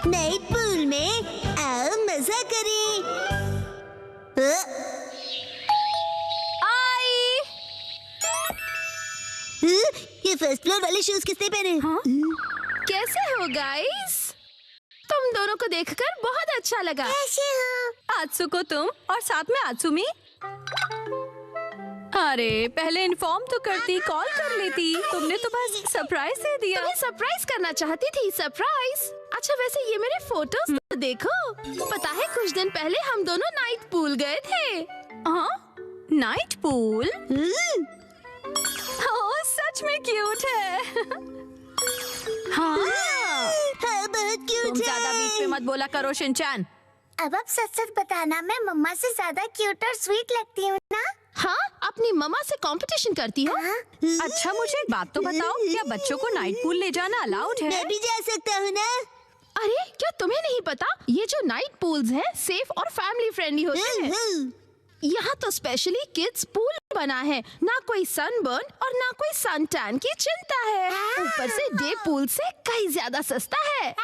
Night pool में आओ मजा करें। आई। ये फर्स्ट फ्लोर वाले शूज किसने पहने? हाँ? कैसे हो गाइस? तुम दोनों को देखकर बहुत अच्छा लगा। कैसे हो? आत्सुको तुम और साथ में आत्सुमी। अरे पहले इन्फॉर्म तो करती, कॉल कर लेती। तुमने तो बस सरप्राइज दे दिया। तुम्हें सरप्राइज करना चाहती थी। सरप्राइज? अच्छा वैसे ये मेरे फोटोज तो देखो। पता है कुछ दिन पहले हम दोनों नाइट पूल गए थे। हाँ नाइट पूल? ओह सच में क्यूट है। हाँ बहुत क्यूट तुम है। ज्यादा बीच में मत बोला करो शिनचैन। अब आप सच-सच बताना, मैं मम्मा से ज्यादा क्यूट और स्वीट लगती हूँ ना? हाँ अपनी मम्मा से कंपटीशन करती हो? अच्छा मुझे एक बात तो बताओ, क्या बच्चों को नाइट पूल ले जाना अलाउड है? मैं भी जा सकता हूँ ना? अरे क्या तुम्हें नहीं पता, ये जो नाइट पूल्स हैं सेफ और फैमिली फ्रेंडली होते हैं। यहाँ तो स्पेशली किड्स पूल बना है, ना कोई सनबर्न और ना कोई सन टैन की चिंता है। ऊपर से डे पूल से कहीं ज्यादा सस्ता है।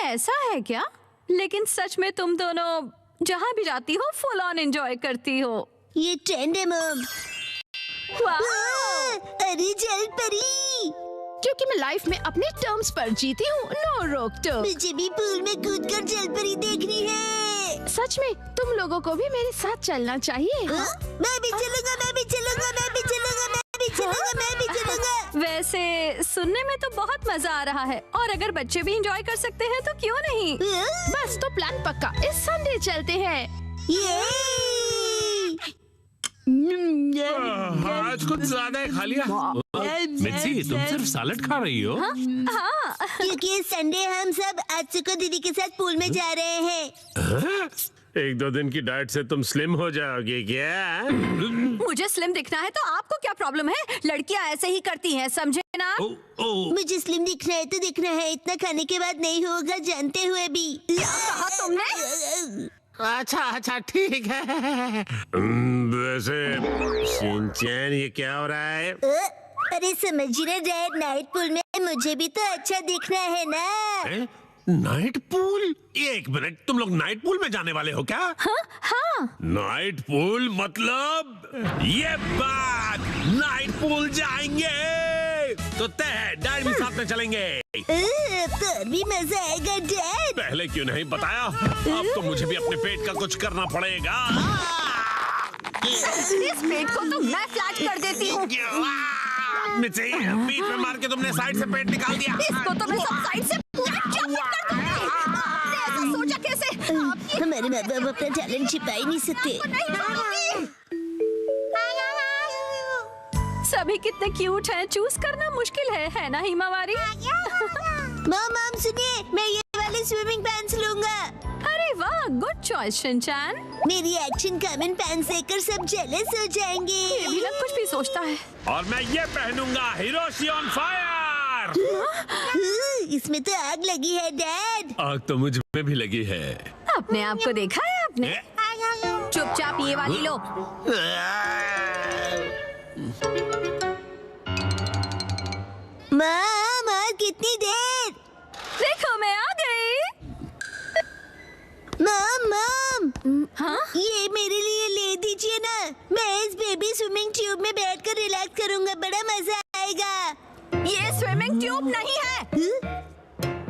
ऐसा है क्या? लेकिन सच में तुम दोनों जहाँ भी जाती हो फुल ऑन एंजॉय करती हो। ये ट्रेंड है मम। अरे जल परी, क्योंकि मैं लाइफ में अपने टर्म्स पर जीती हूँ, नो रोक टोक। मुझे भी पूल में कूदकर जल परी देखनी है। सच में तुम लोगों को भी मेरे साथ चलना चाहिए। मैं भी चलूंगा, मैं भी चलूंगा, मैं भी चलूंगा, मैं भी चलूंगा, मैं भी चलूंगा। वैसे सुनने में तो बहुत मजा आ रहा है, और अगर बच्चे भी एंजॉय कर सकते हैं तो क्यों नहीं। बस तो प्लान पक्का, इस संडे चलते हैं। आज कुछ ज्यादा खा लिया। मिर्ची तुम सिर्फ सैलेड खा रही हो? हाँ क्योंकि इस संडे हम सब आत्सुको दीदी के साथ पूल में जा रहे हैं। एक दो दिन की डाइट से तुम स्लिम हो जाओगे क्या? मुझे स्लिम दिखना है तो आपको क्या प्रॉब्लम है? लड़कियां ऐसे ही करती हैं, समझे ना? मुझे स्लिम दिखना है तो दिखना है, इतना खाने के बाद नहीं होगा जानते हुए भी। क्या कहा तुमने? अच्छा अच्छा ठीक है। वैसे शिनचैन ये क्या हो रहा है? अरे समझ रहे डैड, नाइट पूल में मुझे भी तो अच्छा दिखना है ना। Night pool? एक मिनट, तुम लोग नाइट पूल में जाने वाले हो क्या? हाँ नाइट पूल मतलब ये बात, नाइट पूल जाएंगे तो तय है, डैड भी साथ में चलेंगे। तो भी मजा आएगा डैड। पहले क्यों नहीं बताया? अब तो मुझे भी अपने पेट का कुछ करना पड़ेगा। इस पेट को तो मैं फ्लैट कर देती हूँ। मिर्ची, बीच में मार के तुमने साइड से पेट निकाल दिया। इसको तो मैं सब साइड से फ्लैट कर दूंगी। आपने ऐसा सोचा कैसे? हमारे माँ बाप अपना टैलेंट छिपा ही नहीं सकते। सभी कितने क्यूट हैं, चूज करना मुश्किल है ना हिमावारी? मॉम सुनिए, मैं ये वाले स्विमिंग पैंट्स लूंगा। अरे वाह, गुड चॉइस शिनचैन। मेरी एक्शन कमेंट पैंट्स देखकर सब जेलस हो जाएंगे। ये भी ना कुछ भी सोचता है। और मैं ये पहनूंगा, हिरोशी ऑन फायर। इसमें तो आग लगी है डैड। आग तो मुझ में भी लगी है। अपने आप को देखा है आपने? चुपचाप ये वाली लो। माँ कितनी देर? देखो मैं आ गई। मॉम हाँ? ये मेरे लिए ले दीजिए ना। मैं इस बेबी स्विमिंग ट्यूब में बैठकर रिलैक्स करूंगा, बड़ा मजा आएगा। ये स्विमिंग ट्यूब नहीं है।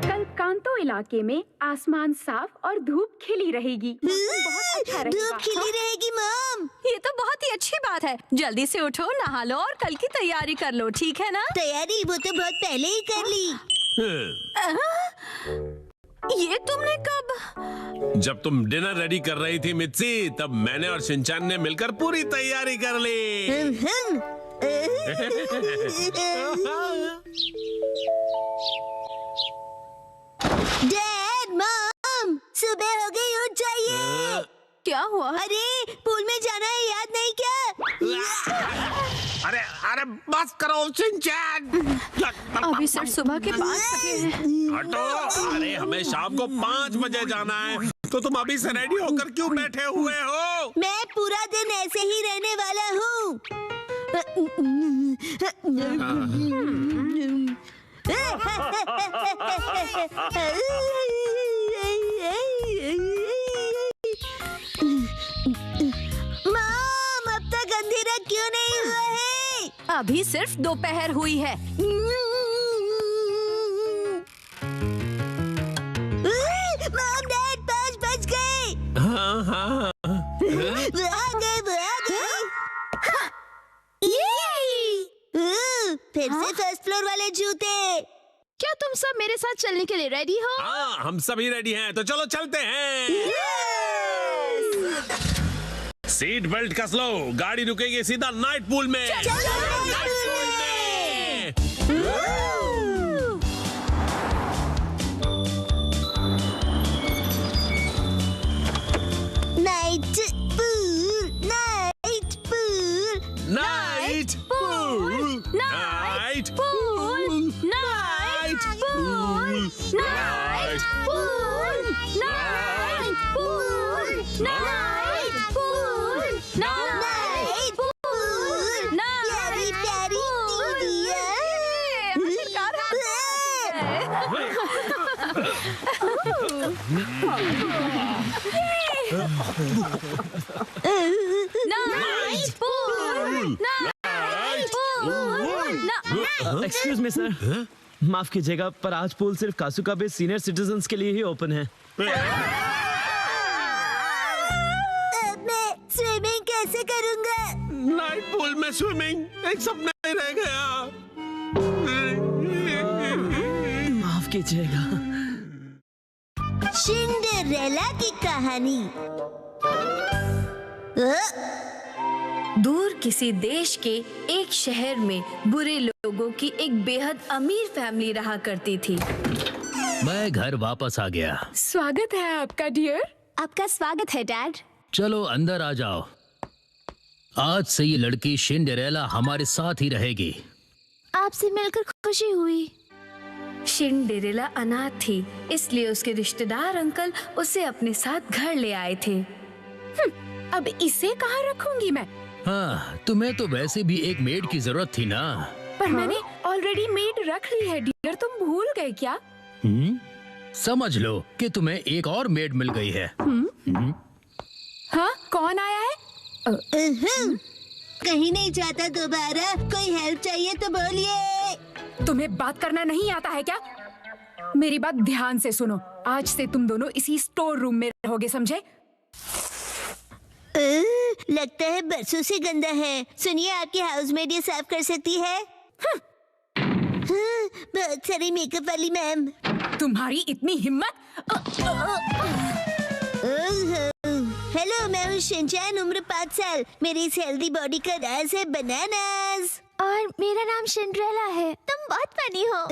कल कांतो इलाके में आसमान साफ और धूप खिली रहेगी। मौसम बहुत अच्छा रहेगा। धूप खिली रहेगी मॉम। ये तो बहुत ही अच्छी बात है। जल्दी से उठो, नहा लो और कल की तैयारी कर लो, ठीक है ना? तैयारी वो तो बहुत पहले ही कर ली। ये तुमने कब? जब तुम डिनर रेडी कर रही थी मित्सी, तब मैंने और शिनचैन ने मिलकर पूरी तैयारी कर ली। डैड मॉम सुबह हो गई, उठ जाइए। क्या हुआ? अरे पूल में जाना है, याद नहीं क्या? अरे अरे बस करो शिनचैन। अभी सिर्फ सुबह के 5 बजे हैं। हटो। अरे हमें शाम को 5 बजे जाना है, तो तुम अभी से रेडी होकर क्यों बैठे हुए हो? मैं पूरा दिन ऐसे ही रहने वाला हूँ। अभी सिर्फ दोपहर हुई है। मॉम डैड 5 बज गए। हाँ हाँ वो आ गए। फिर से फर्स्ट फ्लोर वाले जूते। क्या तुम सब मेरे साथ चलने के लिए रेडी हो? हाँ, हम सभी रेडी हैं, तो चलो चलते हैं। सीट बेल्ट कस लो, गाड़ी रुकेगी सीधा नाइट पूल में। Night pool, night pool, night pool, night pool, night pool, night pool, night pool, night pool, night pool. प्यारी प्यारी night pool, night pool. Excuse me sir, माफ कीजिएगा पर आज पूल सिर्फ कासुकाबे सीनियर सिटीजन्स के लिए ही ओपन है। मैं स्विमिंग कैसे करूंगा? नाइट पूल में स्विमिंग एक सपना ही रह गया। माफ कीजिएगा। सिंड्रेला की कहानी। दूर किसी देश के एक शहर में बुरे लोगों की एक बेहद अमीर फैमिली रहा करती थी। मैं घर वापस आ गया। स्वागत है आपका डियर। आपका स्वागत है डैड। चलो अंदर आ जाओ। आज से ये लड़की सिंड्रेला हमारे साथ ही रहेगी। आपसे मिलकर खुशी हुई। सिंड्रेला अनाथ थी, इसलिए उसके रिश्तेदार अंकल उसे अपने साथ घर ले आए थे। अब इसे कहाँ रखूंगी मैं? हाँ, तुम्हें तो वैसे भी एक मेड की जरूरत थी ना। पर मैंने ऑलरेडी मेड रख ली है डियर, तुम भूल गए क्या? समझ लो कि तुम्हें एक और मेड मिल गई है। हाँ, कौन आया है? कहीं नहीं जाता दोबारा। कोई हेल्प चाहिए तो बोलिए। तुम्हें बात करना नहीं आता है क्या? मेरी बात ध्यान से सुनो। आज से तुम दोनों इसी स्टोर रूम में रहोगे, समझे? लगता है बरसों से गंदा है। सुनिए, आपकी हाउसमेड ये साफ कर सकती है। हाँ, बहुत सारी मेकअप वाली मैम। तुम्हारी इतनी हिम्मत? हेलो, मैं हूँ शिनचैन, उम्र 5 साल। मेरी इस हेल्दी बॉडी का राज है बनानास। और मेरा नाम सिंड्रेला है। तुम बहुत फनी हो।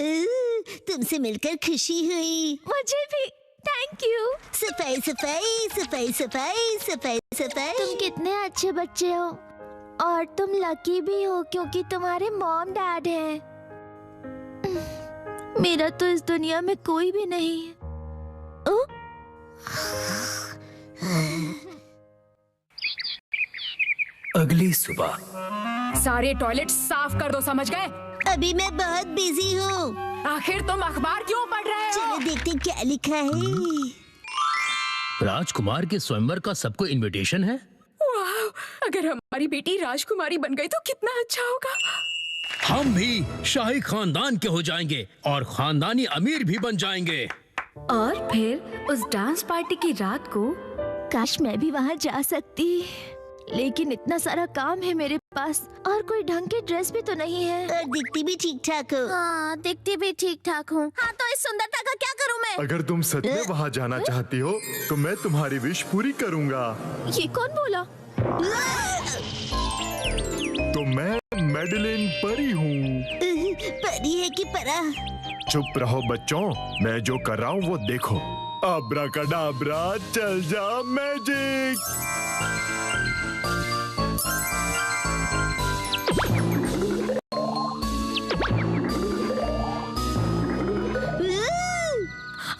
तुमसे मिलकर खुशी हुई। मुझे भी। Thank you. सफाई सफाई सफाई सफाई सफाई सफाई। तुम कितने अच्छे बच्चे हो और तुम लकी भी हो क्योंकि तुम्हारे मॉम डैड हैं। मेरा तो इस दुनिया में कोई भी नहीं है। अगली सुबह सारे टॉयलेट साफ कर दो, समझ गए? अभी मैं बहुत बिजी हूँ। आखिर तुम अखबार क्यों पढ़ रहे हो? चलो देखते क्या लिखा है। राजकुमार के स्वयंवर का सबको इनविटेशन है। वाह, अगर हमारी बेटी राजकुमारी बन गई तो कितना अच्छा होगा। हम भी शाही खानदान के हो जाएंगे और खानदानी अमीर भी बन जाएंगे। और फिर उस डांस पार्टी की रात को काश मैं भी वहाँ जा सकती, लेकिन इतना सारा काम है मेरे पास और कोई ढंग की ड्रेस भी तो नहीं है। और दिखती भी ठीक ठाक हो। हाँ, दिखती भी ठीक ठाक हूँ। हाँ, तो इस सुंदरता का क्या करूँ मैं? अगर तुम सच में वहाँ जाना चाहती हो तो मैं तुम्हारी विश पूरी करूँगा। ये कौन बोला? तो मैं मैडलिन परी हूँ। परी है कि परा? चुप रहो बच्चों, मैं जो कर रहा हूँ वो देखो। अब्राकडाब्रा, चल जा मैजिक।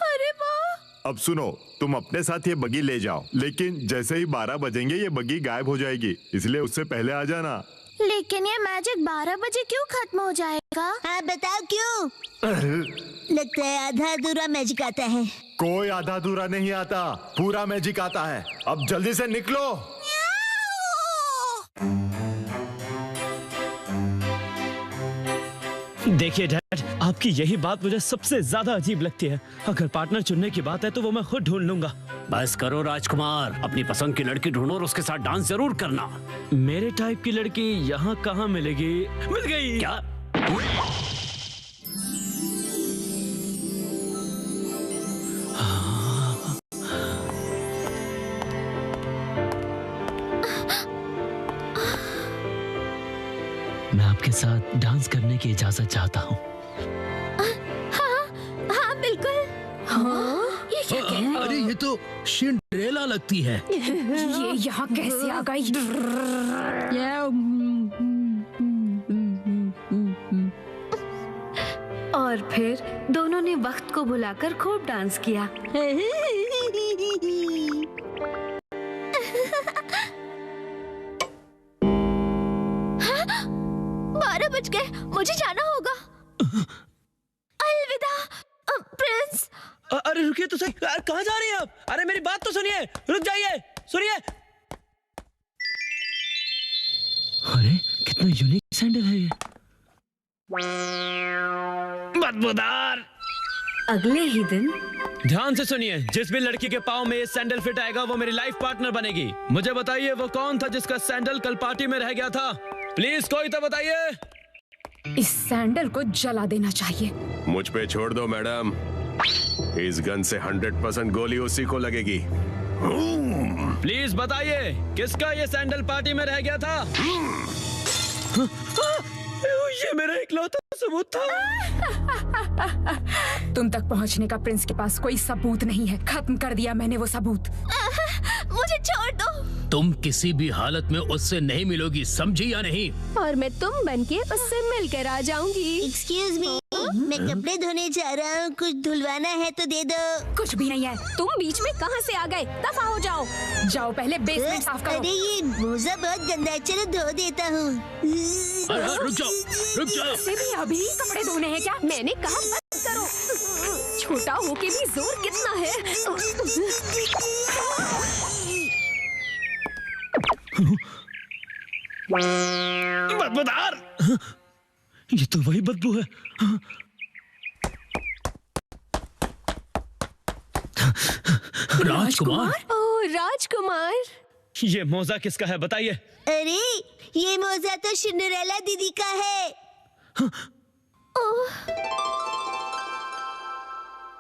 अरे वाह! अब सुनो, तुम अपने साथ ये बगी ले जाओ, लेकिन जैसे ही 12 बजेंगे ये बगी गायब हो जाएगी, इसलिए उससे पहले आ जाना। लेकिन ये मैजिक 12 बजे क्यों खत्म हो जाएगा? हाँ, बताओ क्यों? लगता है आधा अधूरा मैजिक आता है। कोई आधा अधूरा नहीं आता, पूरा मैजिक आता है। अब जल्दी से निकलो। देखिए डैड, आपकी यही बात मुझे सबसे ज्यादा अजीब लगती है। अगर पार्टनर चुनने की बात है तो वो मैं खुद ढूंढ लूंगा। बस करो राजकुमार, अपनी पसंद की लड़की ढूंढो और उसके साथ डांस जरूर करना। मेरे टाइप की लड़की यहाँ कहाँ मिलेगी? मिल गई। क्या? मैं आपके साथ डांस करने की इजाजत चाहता हूँ। हाँ बिल्कुल। ये क्या कह रहे हैं? अरे ये तो सिंड्रेला लगती है। ये यहाँ कैसे आ गई? और फिर दोनों ने वक्त को भुलाकर खूब डांस किया। 12 बज गए, मुझे जाना होगा। अलविदा प्रिंस। अरे रुकिए तो सही, कहाँ जा रही हैं आप? अरे मेरी बात तो सुनिए, रुक जाइए, सुनिए। अरे कितना यूनिक सैंडल है ये। बदबूदार। अगले ही दिन ध्यान से सुनिए, जिस भी लड़की के पाँव में ये सैंडल फिट आएगा वो मेरी लाइफ पार्टनर बनेगी। मुझे बताइए वो कौन था जिसका सैंडल कल पार्टी में रह गया था? प्लीज कोई तो बताइए। इस सैंडल को जला देना चाहिए। मुझ पे छोड़ दो मैडम, इस गन से 100% गोली उसी को लगेगी। प्लीज बताइए किसका ये सैंडल पार्टी में रह गया था? ये मेरा इकलौता सबूत था। तुम तक पहुंचने का प्रिंस के पास कोई सबूत नहीं है। खत्म कर दिया मैंने वो सबूत। मुझे छोड़ दो। तुम किसी भी हालत में उससे नहीं मिलोगी, समझी या नहीं? और मैं तुम बनके उससे मिलकर आ जाऊंगी। एक्सक्यूज मी, मैं कपड़े धोने जा रहा हूँ, कुछ धुलवाना है तो दे दो। कुछ भी नहीं है। तुम बीच में कहां से आ गए? दफा हो जाओ। जाओ पहले बेसमेंट साफ करो। अरे ये मोजा बहुत गंदा है, चलो धो देता हूँ। अरे रुक जाओ, रुक जाओ। से भी अभी कपड़े धोने हैं क्या? मैंने कहा बंद करो। छोटा होके भी जोर कितना है। बदबूदार। ये तो वही बदबू है। राजकुमार। ओह राजकुमार। ये मोजा किसका है बताइए? अरे ये मोजा तो सिंड्रेला दीदी का है।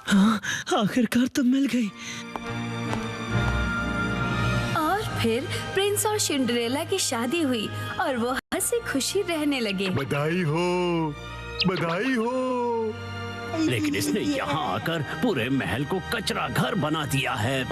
हाँ, आखिरकार तो मिल गई। और फिर प्रिंस और सिंड्रेला की शादी हुई और वो हंसी खुशी रहने लगे। बधाई हो, बधाई हो। लेकिन इसने यहाँ आकर पूरे महल को कचरा घर बना दिया है।